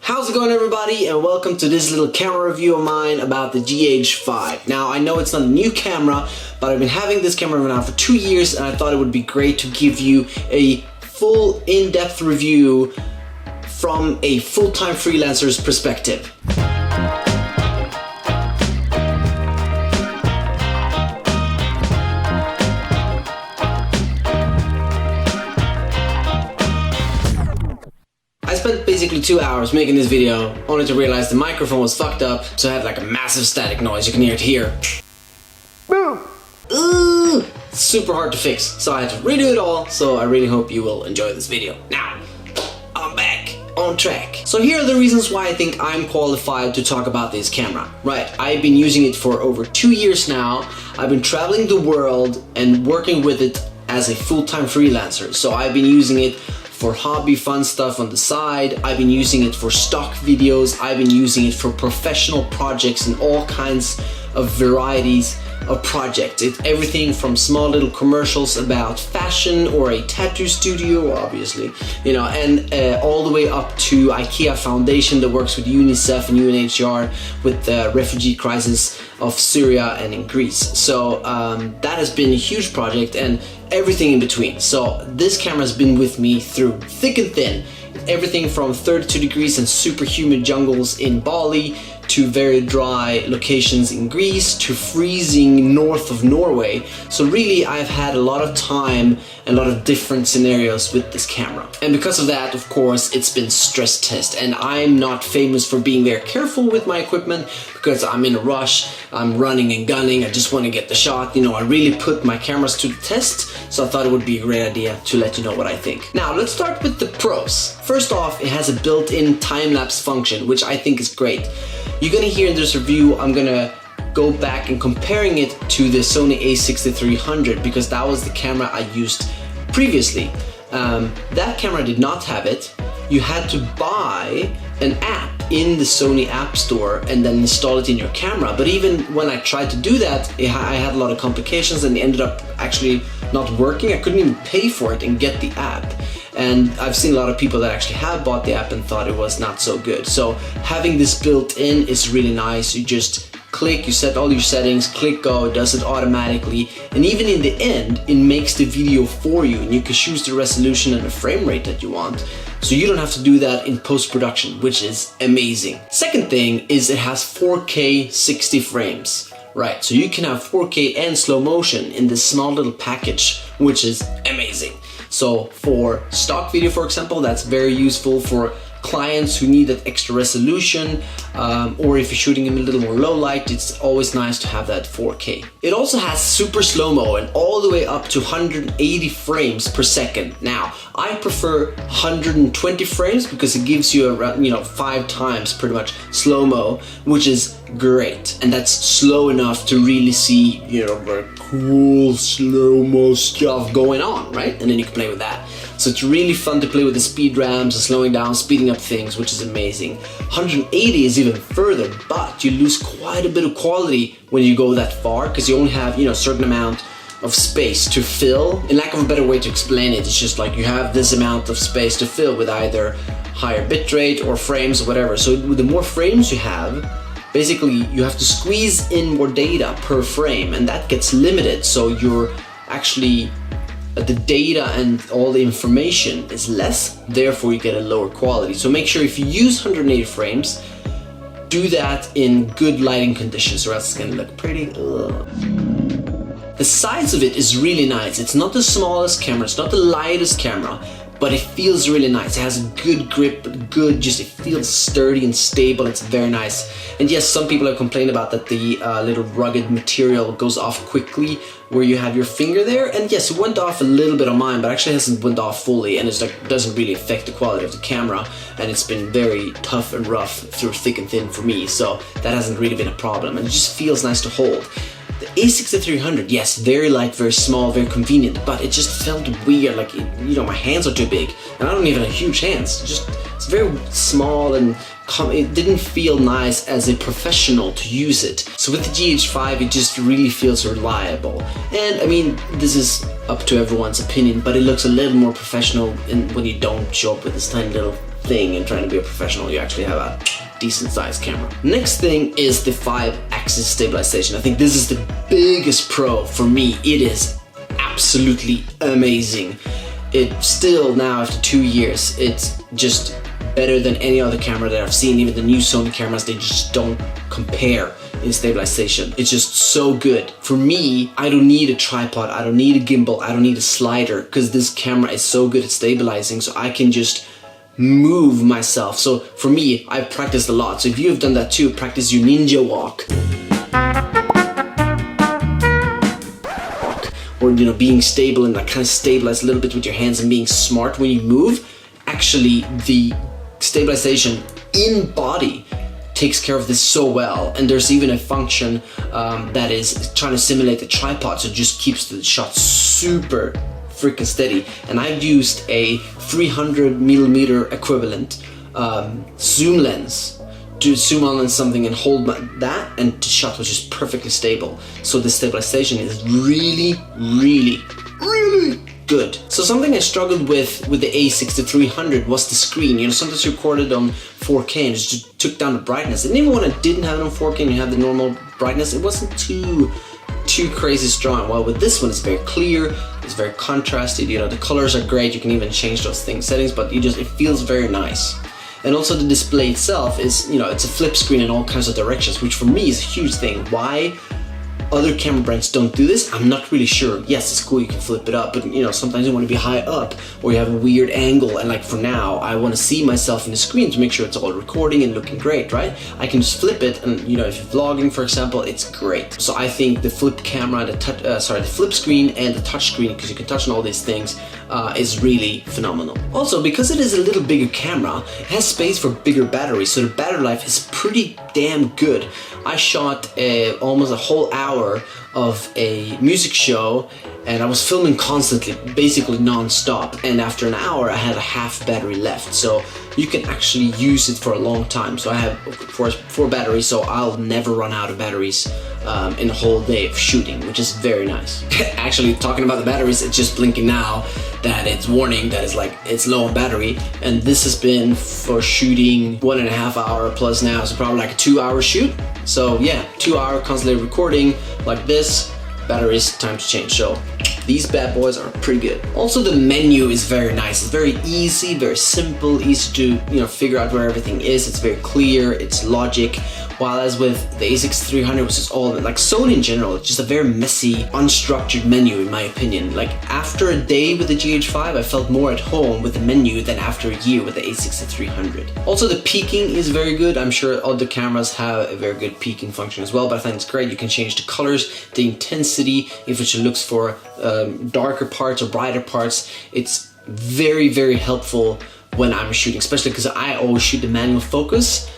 How's it going, everybody, and welcome to this little camera review of mine about the Gh5. Now, I know it's not a new camera, but I've been having this camera now for 2 years, and I thought it would be great to give you a full in-depth review from a full-time freelancer's perspective. I spent basically 2 hours making this video, only to realize the microphone was fucked up, so I had like a massive static noise. You can hear it here. Boom! Ooh, super hard to fix, so I had to redo it all, so I really hope you will enjoy this video. Now, I'm back on track. So here are the reasons why I think I'm qualified to talk about this camera. Right, I've been using it for over 2 years now. I've been traveling the world and working with it as a full-time freelancer, so I've been using it for hobby fun stuff on the side. I've been using it for stock videos. I've been using it for professional projects and all kinds of varieties of projects. It's everything from small little commercials about fashion or a tattoo studio, obviously, you know, and all the way up to IKEA Foundation that works with UNICEF and UNHCR with the refugee crisis of Syria and in Greece. So that has been a huge project and everything in between. So this camera has been with me through thick and thin. Everything from 32 degrees and super humid jungles in Bali to very dry locations in Greece to freezing north of Norway. So really I've had a lot of time and a lot of different scenarios with this camera. And because of that, of course, it's been stress test. And I'm not famous for being very careful with my equipment because I'm in a rush, I'm running and gunning, I just want to get the shot. You know, I really put my cameras to the test, so I thought it would be a great idea to let you know what I think. Now, let's start with the pros. First off, it has a built-in time-lapse function, which I think is great. You're gonna hear in this review, I'm gonna go back and comparing it to the Sony a6300 because that was the camera I used previously. That camera did not have it. You had to buy an app in the Sony App Store and then install it in your camera. But even when I tried to do that, I had a lot of complications and it ended up actually not working. I couldn't even pay for it and get the app. And I've seen a lot of people that actually have bought the app and thought it was not so good. So having this built in is really nice. You just click, you set all your settings, click go, it does it automatically. And even in the end, it makes the video for you and you can choose the resolution and the frame rate that you want. So you don't have to do that in post-production, which is amazing. Second thing is it has 4K 60 frames. Right, so you can have 4K and slow motion in this small little package, which is amazing. So for stock video, for example, that's very useful for clients who need that extra resolution, or if you're shooting in a little more low light, it's always nice to have that 4K. It also has super slow-mo and all the way up to 180 frames per second. Now, I prefer 120 frames because it gives you around, 5 times pretty much slow-mo, which is great. And that's slow enough to really see, very cool slow-mo stuff going on, right? And then you can play with that. So it's really fun to play with the speed ramps and slowing down, speeding up things, which is amazing. 180 is even further, but you lose quite a bit of quality when you go that far because you only have, a certain amount of space to fill. In lack of a better way to explain it, it's just like you have this amount of space to fill with either higher bitrate or frames or whatever. So with the more frames you have, basically you have to squeeze in more data per frame and that gets limited. So you're actually the data and all the information is less, therefore you get a lower quality. So make sure if you use 180 frames, do that in good lighting conditions or else it's gonna look pretty The size of it is really nice. It's not the smallest camera, it's not the lightest camera, but it feels really nice. It has a good grip, it feels sturdy and stable. It's very nice. And yes, some people have complained about that the little rugged material goes off quickly where you have your finger there. And yes, it went off a little bit on mine, but actually hasn't went off fully, and it's like doesn't really affect the quality of the camera. And it's been very tough and rough through thick and thin for me, so that hasn't really been a problem. And it just feels nice to hold. The a6300, yes, very light, very small, very convenient, but it just felt weird, like, my hands are too big, and I don't even have huge hands. It's very small and it didn't feel nice as a professional to use it. So with the Gh5, it just really feels reliable. And I mean, this is up to everyone's opinion, but it looks a little more professional when you don't show up with this tiny little thing and trying to be a professional. You actually have a decent sized camera. Next thing is the 5-axis stabilization. I think this is the biggest pro for me. It is absolutely amazing. It still now, after 2 years, it's just better than any other camera that I've seen. Even the new Sony cameras, they just don't compare in stabilization. It's just so good. For me, I don't need a tripod, I don't need a gimbal, I don't need a slider, because this camera is so good at stabilizing, so I can just move myself. So for me, I've practiced a lot. So if you have done that too, practice your ninja walk. Or, you know, being stable and like kind of stabilize a little bit with your hands and being smart when you move. Actually, the stabilization in body takes care of this so well, and there's even a function that is trying to simulate the tripod, so it just keeps the shot super freaking steady. And I've used a 300mm equivalent zoom lens to zoom on something and hold that, and the shot was just perfectly stable. So the stabilization is really good. So something I struggled with the A6300 was the screen. You know, sometimes you recorded on 4K and just took down the brightness. And even when I didn't have it on 4K and you have the normal brightness, it wasn't too crazy strong. While with this one, it's very clear, it's very contrasted. You know, the colors are great. You can even change those settings, but it feels very nice. And also the display itself is, you know, it's a flip screen in all kinds of directions, which for me is a huge thing. Why other camera brands don't do this, I'm not really sure. Yes, it's cool, you can flip it up, but you know, sometimes you want to be high up or you have a weird angle, and like for now, I want to see myself in the screen to make sure it's all recording and looking great, right? I can just flip it, and you know, if you're vlogging, for example, it's great. So I think the flip camera, the flip screen and the touch screen, because you can touch on all these things, is really phenomenal. Also, because it is a little bigger camera, it has space for bigger batteries, so the battery life is pretty damn good. I shot almost a whole hour of a music show, and I was filming constantly, basically non-stop, and after an hour I had a half battery left, so you can actually use it for a long time. So I have, of course, 4 batteries, so I'll never run out of batteries in a whole day of shooting, which is very nice. Actually, talking about the batteries, it's just blinking now that it's warning that it's low on battery, and this has been for shooting 1.5 hour plus now, so probably like a 2-hour shoot. So yeah, 2-hour constantly recording like this, batteries, time to change. So these bad boys are pretty good. Also, the menu is very nice. It's very easy, very simple, easy to, you know, figure out where everything is. It's very clear, it's logic. While as with the A6300, which is all like Sony in general, it's just a very messy, unstructured menu in my opinion. Like after a day with the Gh5, I felt more at home with the menu than after a year with the A6300. Also, the peaking is very good. I'm sure other cameras have a very good peaking function as well, but I think it's great. You can change the colors, the intensity, if it looks for darker parts or brighter parts. It's very helpful when I'm shooting, especially because I always shoot the manual focus.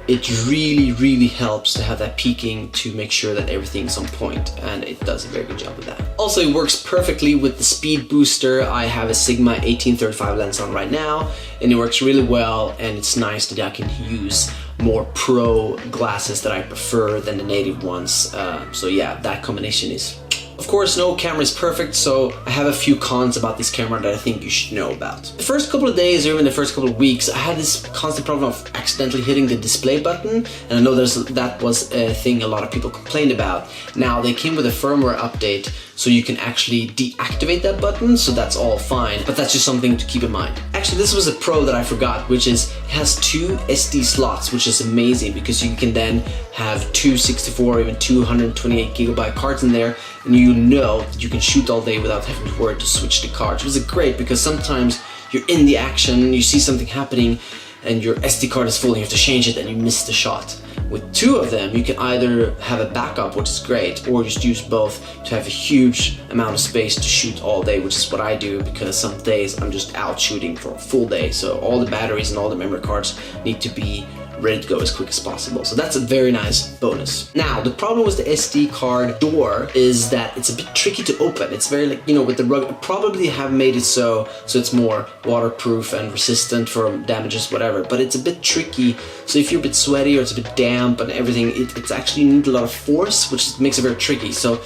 It really helps to have that peaking to make sure that everything's on point, and it does a very good job with that. Also, it works perfectly with the speed booster. I have a Sigma 1835 lens on right now, and it works really well, and it's nice that I can use more pro glasses that I prefer than the native ones. So yeah, that combination is... Of course, no camera is perfect, so I have a few cons about this camera that I think you should know about. The first couple of days, or even the first couple of weeks, I had this constant problem of accidentally hitting the display button, and I know that was a thing a lot of people complained about. Now, they came with a firmware update, so you can actually deactivate that button, so that's all fine, but that's just something to keep in mind. Actually, this was a pro that I forgot, which is it has 2 SD slots, which is amazing because you can then have 2 64 or even 228 gigabyte cards in there, and you know that you can shoot all day without having to worry to switch the cards, which is great because sometimes you're in the action, you see something happening, and your SD card is full and you have to change it and you miss the shot. With 2 of them, you can either have a backup, which is great, or just use both to have a huge amount of space to shoot all day, which is what I do because some days I'm just out shooting for a full day. So all the batteries and all the memory cards need to be ready to go as quick as possible. So that's a very nice bonus. Now, the problem with the SD card door is that it's a bit tricky to open. It's very like, you know, with the rug, probably have made it so it's more waterproof and resistant for damages, whatever, but it's a bit tricky. So if you're a bit sweaty or it's a bit damp and everything, it's actually need a lot of force, which makes it very tricky. So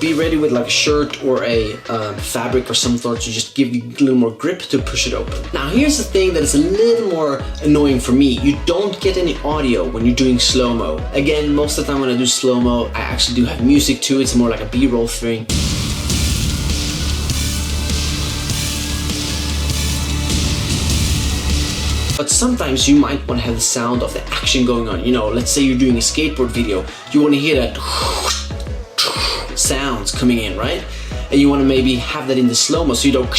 be ready with like a shirt or a fabric or some sort to just give you a little more grip to push it open. Now here's the thing that is a little more annoying for me. You don't get any audio when you're doing slow-mo. Again, most of the time when I do slow-mo, I actually do have music too. It's more like a B-roll thing. But sometimes you might want to have the sound of the action going on. You know, let's say you're doing a skateboard video. You want to hear that sounds coming in, right? And you want to maybe have that in the slow-mo so you don't.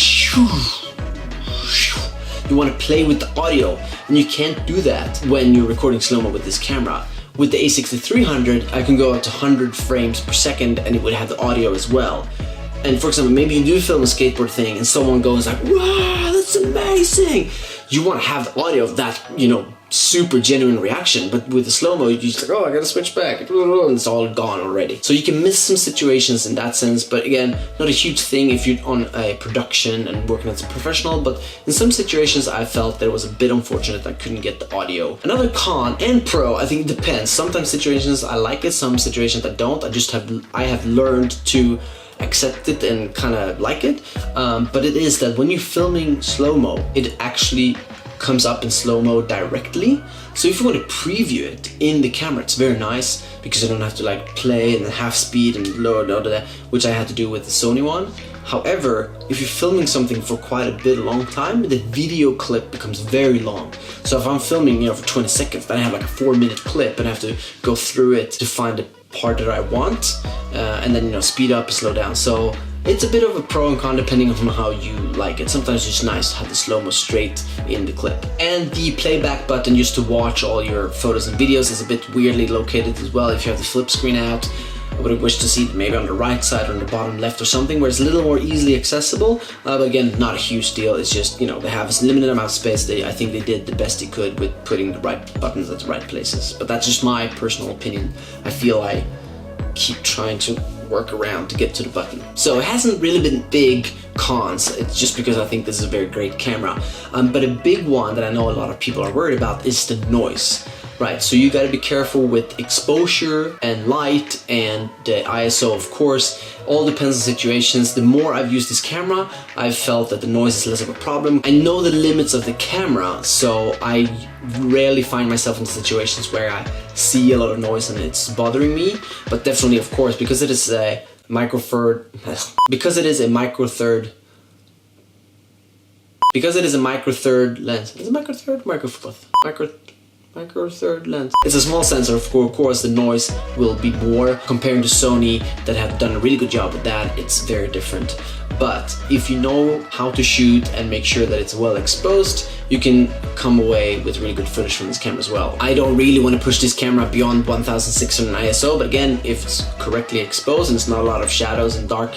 You want to play with the audio, and you can't do that when you're recording slow-mo with this camera. With the A6300, I can go up to 100 frames per second and it would have the audio as well. And for example, maybe you do film a skateboard thing and someone goes like, wow, that's amazing. You want to have the audio of that, you know, super genuine reaction. But with the slow-mo, you're just like, oh, I gotta switch back. And it's all gone already. So you can miss some situations in that sense. But again, not a huge thing if you're on a production and working as a professional. But in some situations, I felt that it was a bit unfortunate that I couldn't get the audio. Another con and pro, I think it depends. Sometimes situations I like it, some situations I don't. I have learned to accept it and kind of like it, but it is that when you're filming slow-mo, it actually comes up in slow-mo directly. So if you want to preview it in the camera, it's very nice because you don't have to like play in half speed and lower that, which I had to do with the Sony one. However, if you're filming something for quite a bit long time, the video clip becomes very long. So if I'm filming, you know, for 20 seconds, then I have like a 4-minute clip and I have to go through it to find the part that I want, and then, you know, speed up and slow down. So it's a bit of a pro and con depending on how you like it. Sometimes it's nice to have the slow-mo straight in the clip. And the playback button used to watch all your photos and videos is a bit weirdly located as well. If you have the flip screen out, I would have wished to see it maybe on the right side or on the bottom left or something where it's a little more easily accessible. But again, not a huge deal. It's just, you know, they have a limited amount of space. I think they did the best they could with putting the right buttons at the right places. But that's just my personal opinion. I feel I keep trying to work around to get to the button. So it hasn't really been big cons. It's just because I think this is a very great camera. But a big one that I know a lot of people are worried about is the noise. Right, so you gotta be careful with exposure and light and the ISO, of course. All depends on situations. The more I've used this camera, I've felt that the noise is less of a problem. I know the limits of the camera, so I rarely find myself in situations where I see a lot of noise and it's bothering me. But definitely, of course, because it is a micro third lens. Is it micro third? Micro fourth? Micro third lens. It's a small sensor, of course the noise will be more. Comparing to Sony that have done a really good job with that, it's very different. But if you know how to shoot and make sure that it's well exposed, you can come away with really good footage from this camera as well. I don't really want to push this camera beyond 1600 ISO, but again, if it's correctly exposed and it's not a lot of shadows and dark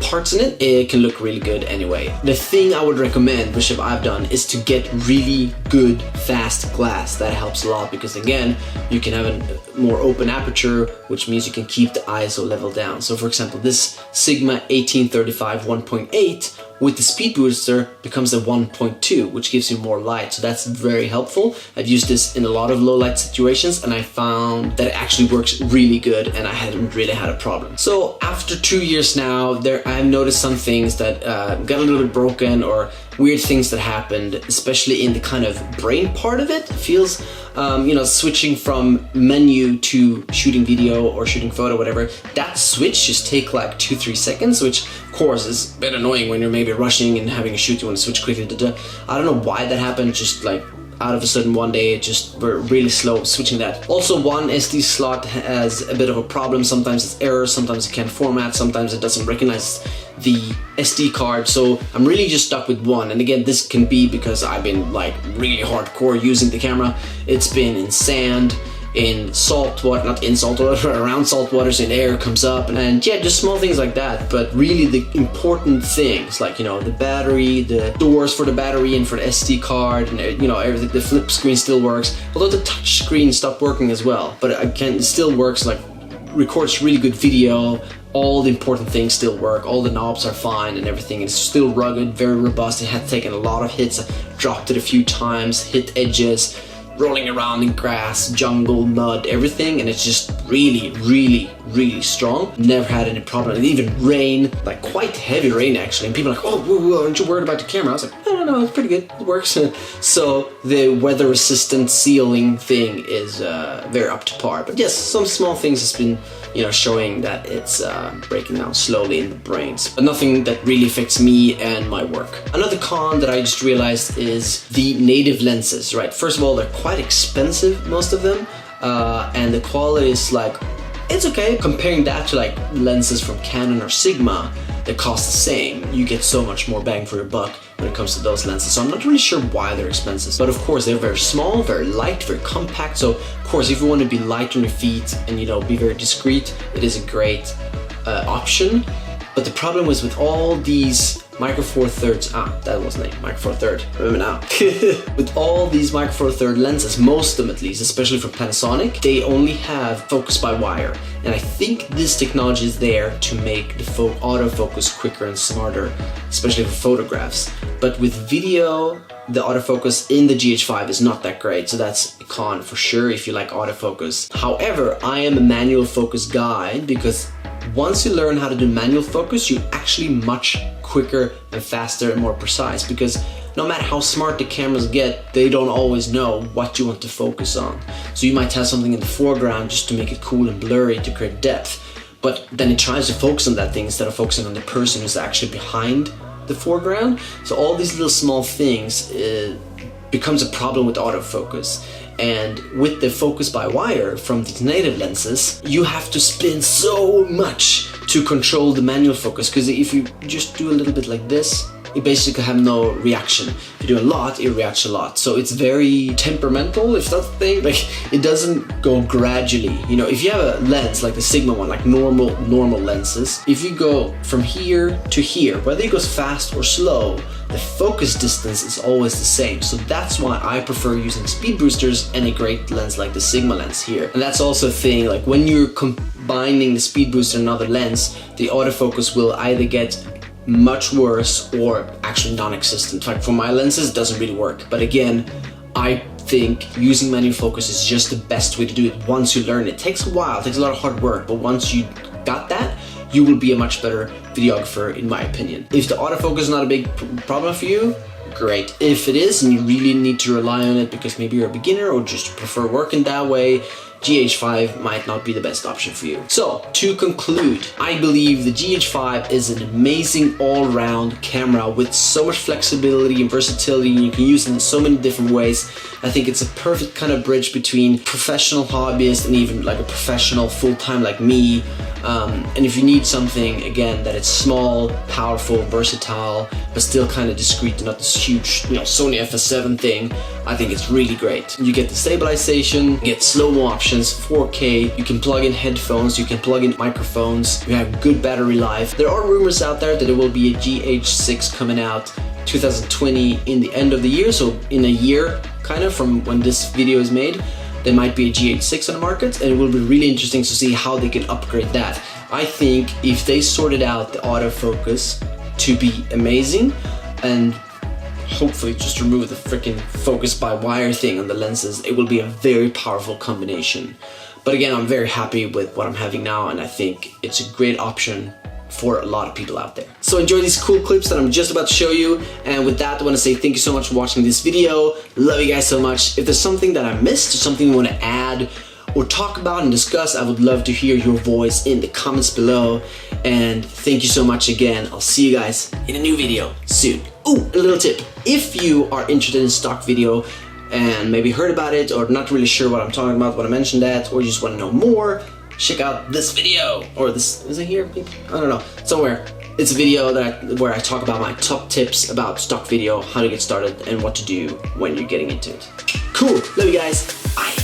parts in it, it can look really good anyway. The thing I would recommend, which I've done, is to get really good fast glass. That helps a lot because again, you can have a more open aperture, which means you can keep the ISO level down. So for example, this Sigma 1835 1.8 with the speed booster becomes a 1.2, which gives you more light. So that's very helpful. I've used this in a lot of low light situations and I found that it actually works really good and I hadn't really had a problem. So after 2 years now, I've noticed some things that got a little bit broken or weird things that happened, especially in the kind of brain part of it. It feels, you know, switching from menu to shooting video or shooting photo, whatever, that switch just take like 2-3 seconds, which of course is a bit annoying when you're maybe rushing and having a shoot, you want to switch quickly. I don't know why that happened, just like out of a sudden one day it just were really slow switching that. Also, one SD slot has a bit of a problem. Sometimes it's errors, sometimes it can't format, sometimes it doesn't recognize the SD card. So I'm really just stuck with one. And again, this can be because I've been like really hardcore using the camera. It's been in sand, in salt water, not in salt water, around salt water, so the air comes up, and yeah, just small things like that. But really the important things, like, you know, the battery, the doors for the battery and for the SD card, and you know, everything, the flip screen still works, although the touch screen stopped working as well, but it still works, like records really good video. All the important things still work, all the knobs are fine and everything. It's still rugged, very robust. It had taken a lot of hits, I dropped it a few times, hit edges, rolling around in grass, jungle, mud, everything, and it's just really, really, really strong. Never had any problem. And even rain, like quite heavy rain actually, and people are like, oh, whoa, aren't you worried about the camera? I was like, no, it's pretty good, it works. So the weather resistant sealing thing is very up to par. But yes, some small things has been, you know, showing that it's breaking down slowly in the brains, but nothing that really affects me and my work. Another con that I just realized is the native lenses, right? First of all, they're quite expensive, most of them, and the quality is like, it's okay. Comparing that to like lenses from Canon or Sigma that cost the same, you get so much more bang for your buck when it comes to those lenses. So I'm not really sure why they're expensive, but of course they're very small, very light, very compact. So of course, if you want to be light on your feet and, you know, be very discreet, it is a great option. But the problem was with all these Micro Four Thirds, that was the name, Micro Four Third, remember now. With all these Micro Four Third lenses, most of them at least, especially from Panasonic, they only have focus by wire. And I think this technology is there to make the autofocus quicker and smarter, especially for photographs. But with video, the autofocus in the Gh5 is not that great, so that's a con for sure if you like autofocus. However, I am a manual focus guy because once you learn how to do manual focus, you're actually much quicker and faster and more precise, because no matter how smart the cameras get, they don't always know what you want to focus on. So you might have something in the foreground just to make it cool and blurry to create depth, but then it tries to focus on that thing instead of focusing on the person who's actually behind the foreground. So all these little small things becomes a problem with autofocus. And with the focus by wire from these native lenses, you have to spin so much to control the manual focus, because if you just do a little bit like this, it basically have no reaction. If you do a lot, it reacts a lot. So it's very temperamental, if that's the thing. Like, it doesn't go gradually. You know, if you have a lens like the Sigma one, like normal lenses, if you go from here to here, whether it goes fast or slow, the focus distance is always the same. So that's why I prefer using speed boosters and a great lens like the Sigma lens here. And that's also a thing, like when you're combining the speed booster and another lens, the autofocus will either get much worse or actually non-existent. Like for my lenses, it doesn't really work. But again, I think using manual focus is just the best way to do it once you learn it. It takes a while, it takes a lot of hard work, but once you got that, you will be a much better videographer, in my opinion. If the autofocus is not a big problem for you, great. If it is, and you really need to rely on it because maybe you're a beginner or just prefer working that way, Gh5 might not be the best option for you. So, to conclude, I believe the Gh5 is an amazing all-round camera with so much flexibility and versatility, and you can use it in so many different ways. I think it's a perfect kind of bridge between professional hobbyists and even like a professional full-time like me. And if you need something, again, that it's small, powerful, versatile, but still kind of discreet and not this huge, you know, Sony FS7 thing, I think it's really great. You get the stabilization, you get slow-mo options, 4K, you can plug in headphones, you can plug in microphones, you have good battery life. There are rumors out there that there will be a Gh6 coming out 2020 in the end of the year, so in a year, kind of from when this video is made. There might be a Gh6 on the market, and it will be really interesting to see how they can upgrade that. I think if they sorted out the autofocus to be amazing and hopefully just remove the freaking focus by wire thing on the lenses, it will be a very powerful combination. But again, I'm very happy with what I'm having now, and I think it's a great option for a lot of people out there. So enjoy these cool clips that I'm just about to show you, and with that I want to say thank you so much for watching this video. Love you guys so much. If there's something that I missed or something you want to add or talk about and discuss, I would love to hear your voice in the comments below. And thank you so much again. I'll see you guys in a new video soon. Ooh, a little tip. If you are interested in stock video and maybe heard about it or not really sure what I'm talking about when I mentioned that, or you just want to know more, check out this video, or this, is it here? I don't know, somewhere. It's a video where I talk about my top tips about stock video, how to get started, and what to do when you're getting into it. Cool, love you guys, bye.